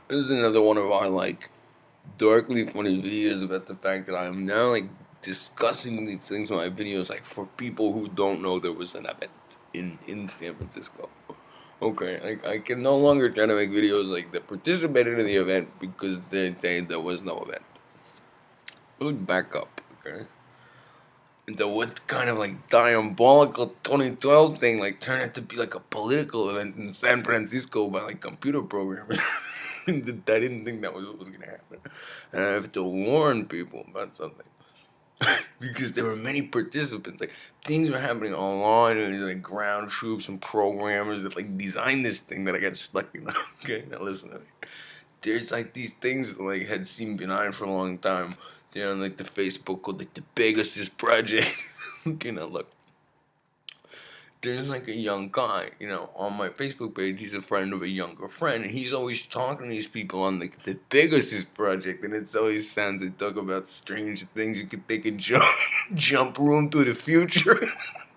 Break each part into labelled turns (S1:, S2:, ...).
S1: This is another one of our darkly funny videos about the fact that I am now discussing these things in my videos for people who don't know there was an event in San Francisco. Okay, I can no longer try to make videos that participated in the event because they say there was no event. Let me back up, okay? The what kind of diabolical 2012 thing turned out to be a political event in San Francisco by computer programmers. I didn't think that was what was gonna happen. And I have to warn people about something. Because there were many participants. Things were happening online and ground troops and programmers that designed this thing that I got stuck in. Okay, now listen to me. There's these things that had seemed benign for a long time. You know, the Facebook called the Pegasus Project. Okay, now look. There's a young guy, on my Facebook page. He's a friend of a younger friend, and he's always talking to these people on the Pegasus Project, and it always sounds they talk about strange things. You could take a jump room to the future.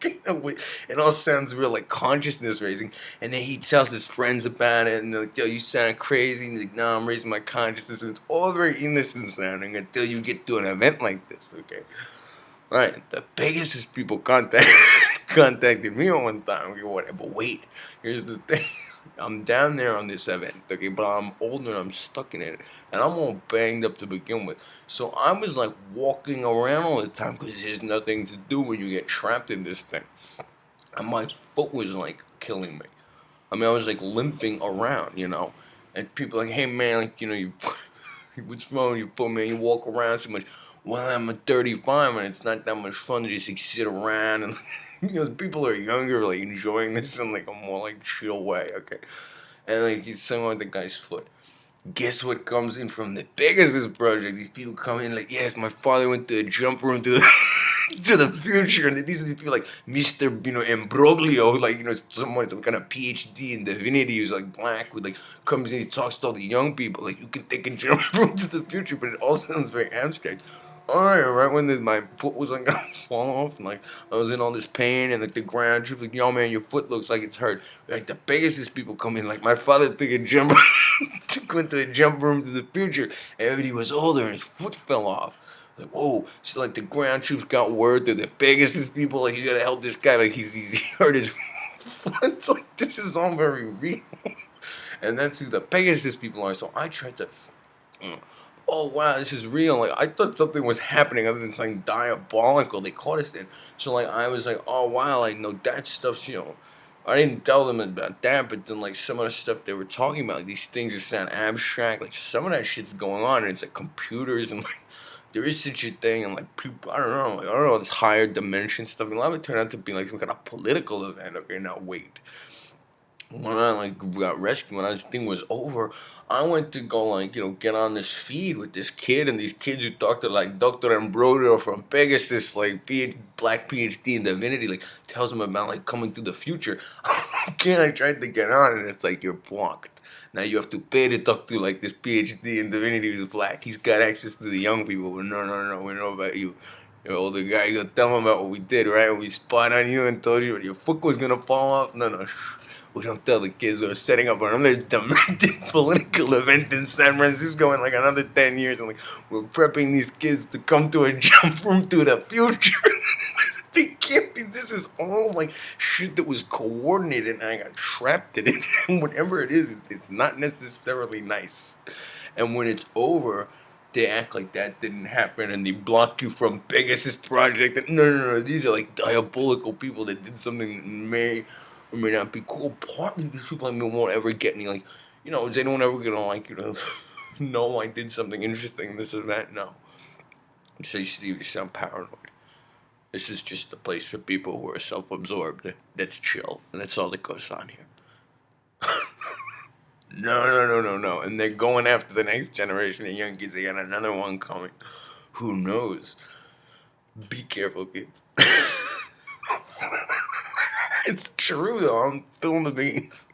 S1: It all sounds real consciousness raising, and then he tells his friends about it, and they're like, "Yo, you sound crazy." And he's like, "No, I'm raising my consciousness." And it's all very innocent sounding until you get to an event like this, okay? Right, the Pegasus people contacted me one time. Okay, whatever. But wait, here's the thing. I'm down there on this event, okay, but I'm older and I'm stuck in it, and I'm all banged up to begin with. So I was walking around all the time because there's nothing to do when you get trapped in this thing. And my foot was killing me. I mean, I was limping around, and people hey man, you what's wrong with your foot, man? You walk around too much. Well, I'm a 35 and it's not that much fun to just sit around and people are younger, enjoying this in a more chill way, okay? And he's saying on the guy's foot. Guess what comes in from the Pegasus Project? These people come in yes, my father went to a jump room to the to the future, and these people Mr. Imbroglio, someone some kind of PhD in divinity who's black with comes in, he talks to all the young people you can take a jump room to the future, but it all sounds very abstract. Right when my foot was gonna fall off, and I was in all this pain, and the ground troops yo man, your foot looks like it's hurt. The Pegasus people come in my father took a jump went to a jump room to the future, and everybody was older, and his foot fell off. Whoa, so the ground troops got word that the Pegasus people you gotta help this guy he hurt his foot. This is all very real. And that's who the Pegasus people are. So I tried to oh wow, this is real. I thought something was happening other than something diabolical they caught us in. So I was oh wow, no, that stuff's I didn't tell them about that, but then some of the stuff they were talking about, these things that sound abstract, some of that shit's going on, and it's computers and there is such a thing, and people, I don't know, this higher dimension stuff. And a lot of it turned out to be some kind of political event. Okay, now wait. When I got rescued, when this thing was over, I went to go get on this feed with this kid and these kids who talked to Dr. Ambrosio from Pegasus, black PhD in divinity, tells them about coming to the future. Again, I tried to get on and it's you're blocked. Now you have to pay to talk to this PhD in divinity who's black. He's got access to the young people. But no, we know about you. Your older guy, you gonna tell him about what we did, right? We spied on you and told you your foot was gonna fall off. No, we don't tell the kids we're setting up another demented political event in San Francisco in another 10 years, and we're prepping these kids to come to a jump room to the future. They can't be. This is all shit that was coordinated, and I got trapped in it. And whatever it is, it's not necessarily nice. And when it's over, they act like that didn't happen, and they block you from Pegasus Project. And no, these are diabolical people that did something that may or may not be cool. Partly because people won't ever get any they don't ever gonna know I did something interesting in this event. No, so you sound paranoid. This is just a place for people who are self-absorbed. That's chill, and that's all that goes on here. No. And they're going after the next generation of young kids. They got another one coming. Who knows? Be careful, kids. It's true, though. I'm filming the beans.